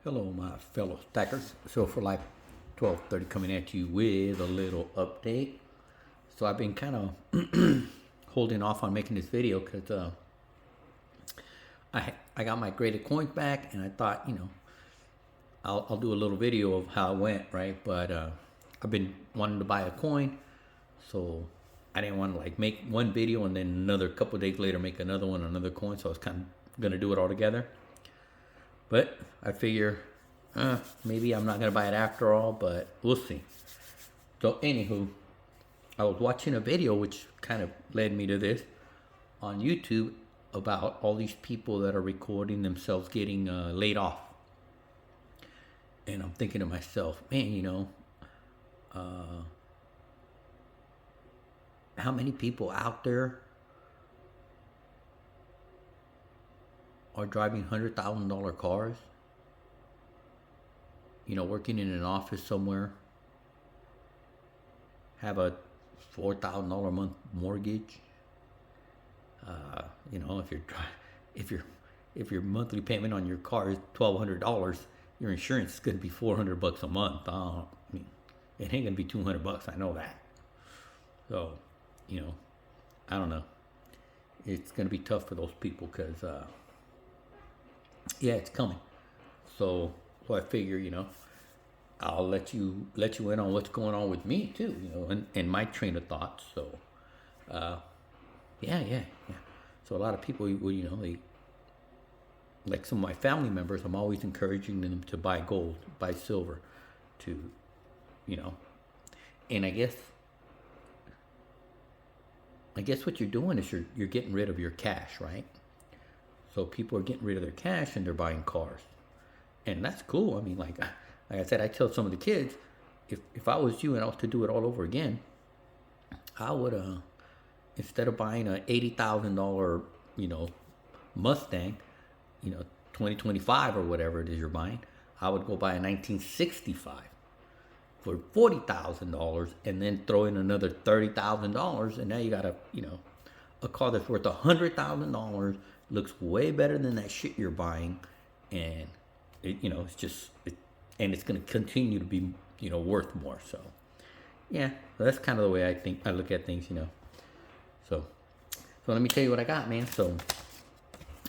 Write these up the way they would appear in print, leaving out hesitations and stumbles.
Hello, my fellow stackers. So for like 12:30, coming at you with a little update. So I've been kind of holding off on making this video because I got my graded coins back, and I thought I'll do a little video of how it went, right? But I've been wanting to buy a coin, so I didn't want to like make one video and then another couple of days later make another coin. So I was kind of gonna do it all together. But I figure maybe I'm not gonna buy it after all, but we'll see. So anywho, I was watching a video which kind of led me to this on YouTube about all these people that are recording themselves getting laid off. And I'm thinking to myself, man, how many people out there are driving $100,000 cars? Working in an office somewhere, have a $4,000 a month mortgage. If you're if your if your monthly payment on your car is $1,200, your insurance is going to be $400 a month. It ain't going to be $200. I know that. So, I don't know. It's going to be tough for those people because, yeah, it's coming. So I figure, I'll let you in on what's going on with me too, and my train of thoughts. So, yeah. So a lot of people, they like some of my family members. I'm always encouraging them to buy gold, buy silver, to, and I guess what you're doing is you're getting rid of your cash, right? So people are getting rid of their cash and they're buying cars, and that's cool. I mean, like I said, I tell some of the kids, if I was you and I was to do it all over again, I would instead of buying a $80,000 Mustang, 2025 or whatever it is you're buying, I would go buy a 1965 for $40,000 and then throw in another $30,000, and now you got a car that's worth $100,000, looks way better than that shit you're buying, and it's just and it's going to continue to be worth more. So yeah, so that's kind of the way I look at things. So let me tell you what I got, man. So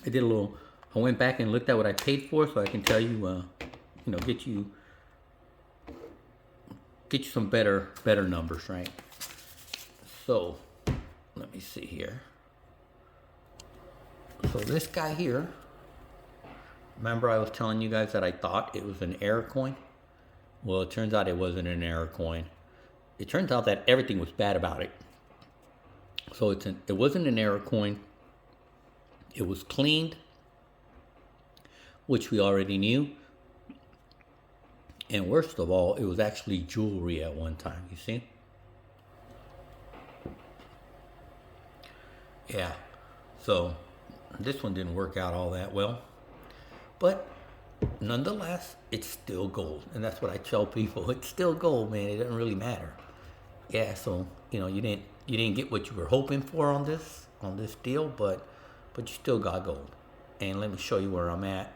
I went back and looked at what I paid for, so I can tell you, get you some better numbers, right? So let me see here. So this guy here, remember I was telling you guys that I thought it was an error coin? Well, it turns out it wasn't an error coin. It turns out that everything was bad about it. So it wasn't an error coin. It was cleaned, which we already knew. And worst of all, it was actually jewelry at one time, you see? Yeah. So this one didn't work out all that well. But nonetheless, it's still gold. And that's what I tell people. It's still gold, man. It doesn't really matter. Yeah, so you didn't get what you were hoping for on this deal, but you still got gold. And let me show you where I'm at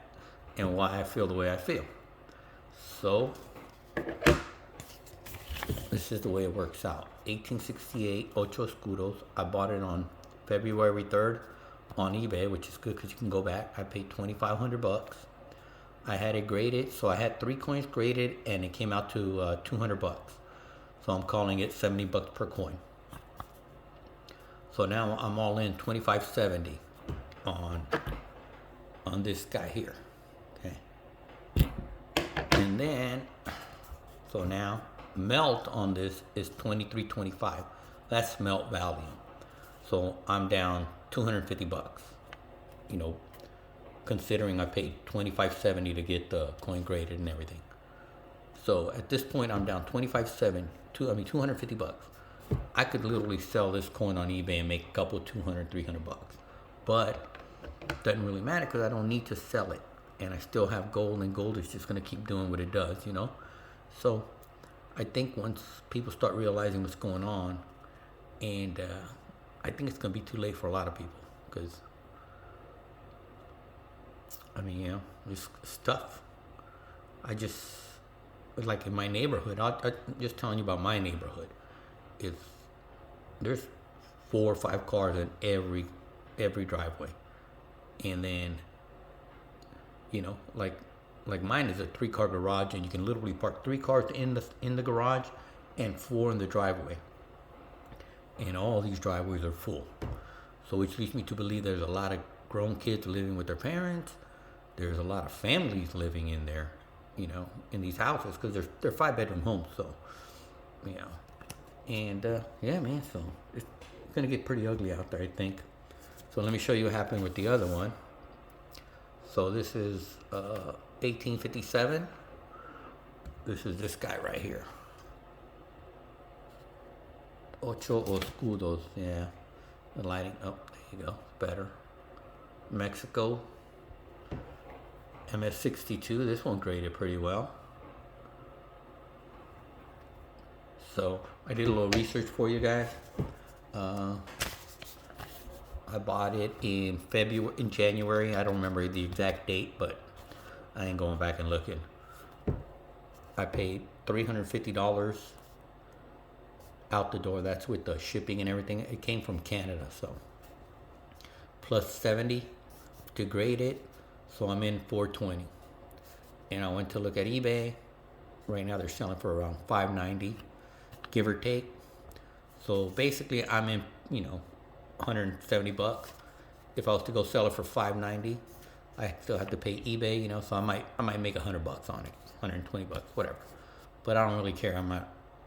and why I feel the way I feel. So this is the way it works out. 1868 Ocho Escudos. I bought it on February 3rd on eBay, which is good because you can go back. I paid $2,500. I had it graded, so I had 3 coins graded, and it came out to $200. So I'm calling it $70 per coin. So now I'm all in $25.70 on this guy here. Okay. And then, so now melt on this is $23.25. That's melt value. So I'm down $250. Considering I paid $25.70 to get the coin graded and everything. So at this point, I'm down $250. I could literally sell this coin on eBay and make a couple $200, $300. But it doesn't really matter because I don't need to sell it. And I still have gold, and gold is just going to keep doing what it does, So I think once people start realizing what's going on, and I think it's going to be too late for a lot of people because, it's tough. I just, like in my neighborhood, I'm just telling you about my neighborhood. It's, there's 4 or 5 cars in every driveway. And then, like mine is a 3-car garage, and you can literally park 3 cars in the garage and 4 in the driveway. And all these driveways are full. So which leads me to believe there's a lot of grown kids living with their parents. There's a lot of families living in there, in these houses, because they're 5-bedroom homes. So, and yeah, man. So it's gonna get pretty ugly out there, I think. So let me show you what happened with the other one. So this is 1857. This is this guy right here. Ocho Oscudos. Yeah, the lighting. Oh, there you go. Better. Mexico. MS62. This one graded pretty well. So I did a little research for you guys. I bought it in January. I don't remember the exact date, but I ain't going back and looking. I paid $350 out the door. That's with the shipping and everything. It came from Canada, so plus 70 to grade it. So I'm in $420. And I went to look at eBay. Right now they're selling for around $590, give or take. So basically I'm in, $170. If I was to go sell it for $590, I still have to pay eBay, so I might make $100 on it, $120, whatever. But I don't really care. I'm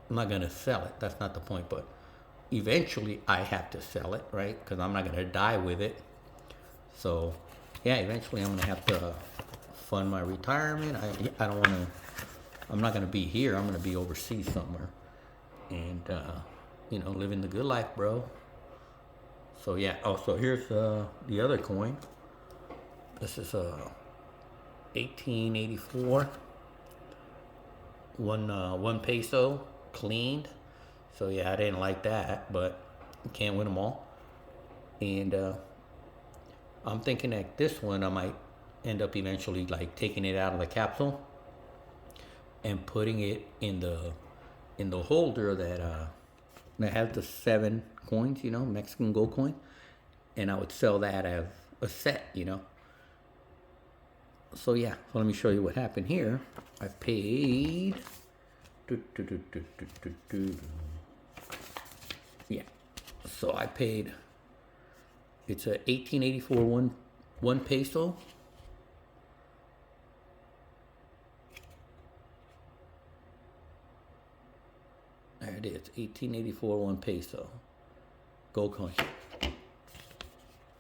not gonna sell it. That's not the point. But eventually I have to sell it, right? Because I'm not gonna die with it. So yeah, eventually I'm gonna have to fund my retirement. I don't wanna. I'm not gonna be here. I'm gonna be overseas somewhere, and living the good life, bro. So yeah. Oh, so here's the other coin. This is 1884. One peso cleaned. So yeah, I didn't like that, but you can't win them all. And I'm thinking that this one I might end up eventually like taking it out of the capsule and putting it in the holder that has the 7 coins, Mexican gold coin, and I would sell that as a set, So yeah, so let me show you what happened here. I paid. Yeah, so I paid. It's a 1884 one peso. There it is, 1884 1 peso. Gold coin.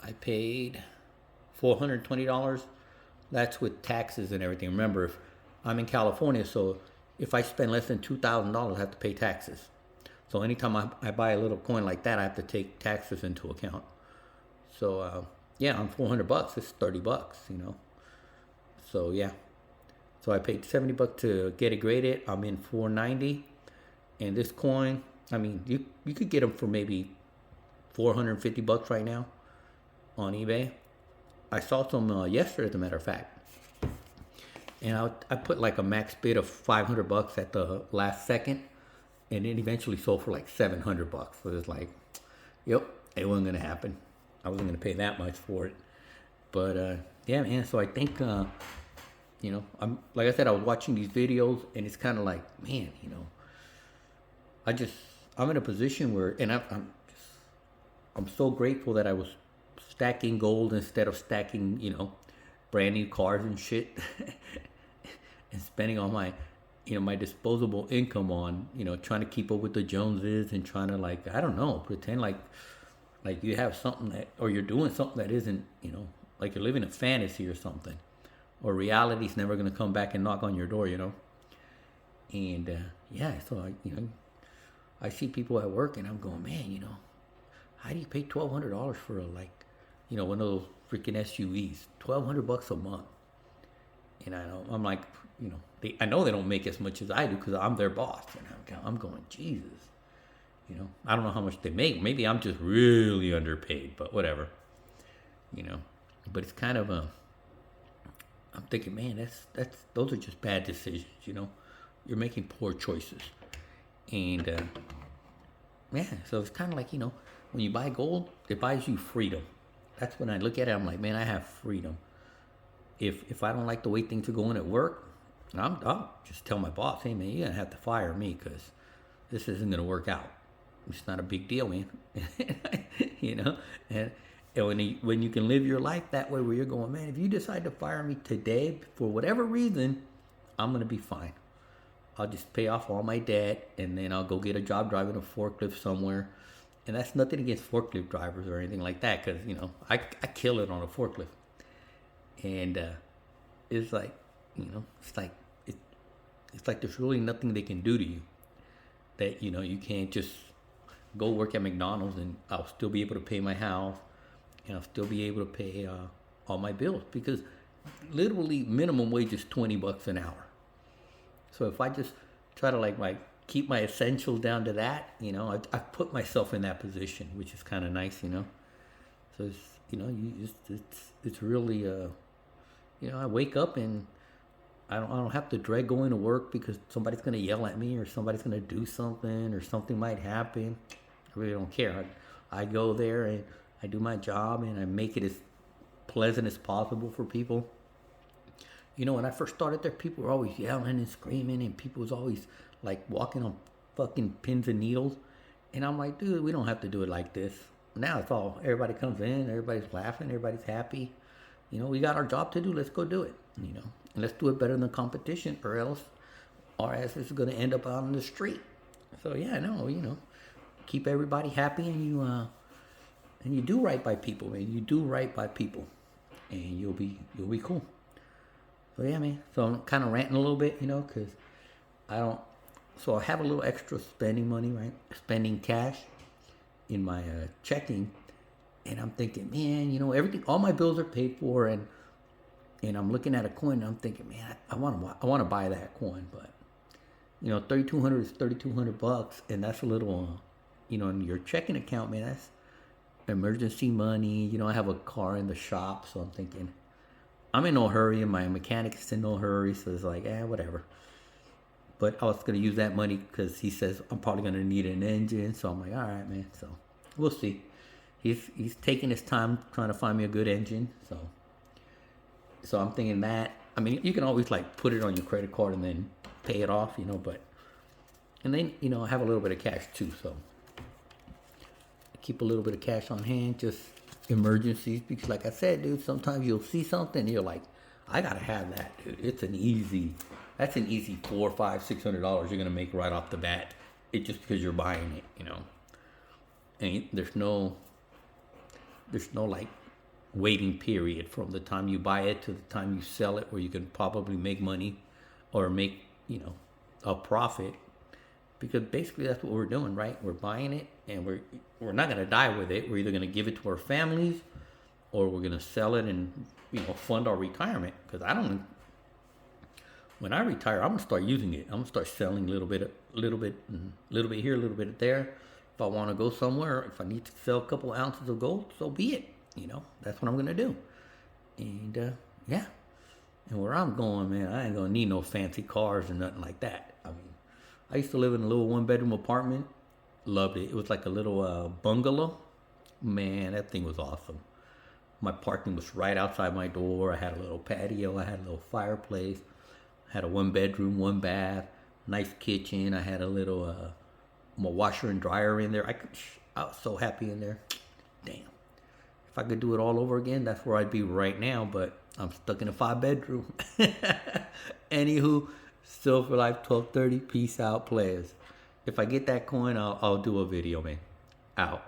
I paid $420. That's with taxes and everything. Remember, if I'm in California, so if I spend less than $2,000, I have to pay taxes. So anytime I buy a little coin like that, I have to take taxes into account. So yeah, on $400, it's $30, So yeah, so I paid $70 to get it graded. I'm in $490, and this coin, I mean, you could get them for maybe $450 right now on eBay. I saw some yesterday, as a matter of fact, and I put like a max bid of $500 at the last second, and it eventually sold for like $700. So it's like, yep, it wasn't gonna happen. I wasn't gonna pay that much for it. But yeah, man. So I think I'm like I said, I was watching these videos, and it's kind of like, man, I'm in a position where, and I'm so grateful that I was stacking gold instead of stacking, brand new cars and shit, and spending all my, my disposable income on, trying to keep up with the Joneses and trying to like, I don't know, pretend like you have something that, or you're doing something that isn't, like you're living a fantasy or something, or reality's never gonna come back and knock on your door, And yeah, so I see people at work, and I'm going, man, how do you pay $1,200 for one of those freaking SUVs? $1,200 a month. And I'm like, I know they don't make as much as I do because I'm their boss, and I'm going, Jesus, I don't know how much they make. Maybe I'm just really underpaid, but whatever, But it's kind of I'm thinking, man, that's those are just bad decisions. You know, you're making poor choices, and yeah. So it's kind of like, you know, when you buy gold, it buys you freedom. That's when I look at it. I'm like, man, I have freedom. If I don't like the way things are going at work, I'll just tell my boss, hey man, you're gonna have to fire me because this isn't gonna work out. It's not a big deal, man. You know, and when you can live your life that way, where you're going, man, if you decide to fire me today for whatever reason, I'm gonna be fine. I'll just pay off all my debt, and then I'll go get a job driving a forklift somewhere. And that's nothing against forklift drivers or anything like that, because, you know, I kill it on a forklift. And it's like, you know, it's like there's really nothing they can do to you. That, you know, you can't just go work at McDonald's and I'll still be able to pay my house, and I'll still be able to pay all my bills, because literally minimum wage is $20 an hour. So if I just try to like keep my essentials down to that, you know, I put myself in that position, which is kind of nice, you know. So it's, you know, it's really you know, I wake up and I don't have to dread going to work because somebody's gonna yell at me or somebody's gonna do something or something might happen. I really don't care. I go there and I do my job and I make it as pleasant as possible for people. You know, when I first started there, people were always yelling and screaming, and people was always like walking on fucking pins and needles. And I'm like, dude, we don't have to do it like this. Now it's all, everybody comes in, everybody's laughing, everybody's happy. You know, we got our job to do, let's go do it, you know. And let's do it better than competition, or else it's going to end up out on the street. So yeah, no, you know, keep everybody happy, and you do right by people, man. You do right by people, and you'll be cool. So yeah, man. So I'm kind of ranting a little bit, you know, because so I have a little extra spending money, right? Spending cash in my checking, and I'm thinking, man, you know, everything, all my bills are paid for, and I'm looking at a coin, and I'm thinking, man, I want to buy that coin, but you know, $3,200 is $3,200, and that's a little, you know, in your checking account, man, that's emergency money. You know, I have a car in the shop, so I'm thinking, I'm in no hurry, and my mechanic is in no hurry, so it's like, whatever. But I was going to use that money because he says I'm probably going to need an engine, so I'm like, all right, man, so we'll see. He's taking his time trying to find me a good engine, so I'm thinking that, I mean, you can always like put it on your credit card and then pay it off, you know, and then, you know, I have a little bit of cash too, so I keep a little bit of cash on hand, just emergencies, because like I said, dude, sometimes you'll see something and you're like, I gotta have that, dude. That's an easy $400, $500, $600 you're gonna make right off the bat. It just because you're buying it, you know. And there's no like waiting period from the time you buy it to the time you sell it, where you can probably make money or make, you know, a profit. Because basically that's what we're doing, right? We're buying it, and we're not gonna die with it. We're either gonna give it to our families, or we're gonna sell it and, you know, fund our retirement. Because when I retire, I'm gonna start using it. I'm gonna start selling a little bit here, a little bit there. If I want to go somewhere, if I need to sell a couple ounces of gold, so be it. You know, that's what I'm gonna do. And yeah, and where I'm going, man, I ain't gonna need no fancy cars or nothing like that. I mean, I used to live in a little 1-bedroom apartment. Loved it. It was like a little bungalow. Man, that thing was awesome. My parking was right outside my door. I had a little patio. I had a little fireplace. I had a 1-bedroom, 1 bath, nice kitchen. I had a little my washer and dryer in there. I was so happy in there. Damn. If I could do it all over again, that's where I'd be right now. But I'm stuck in a 5-bedroom. Anywho, Silver Life 1230. Peace out, players. If I get that coin, I'll do a video, man. Out.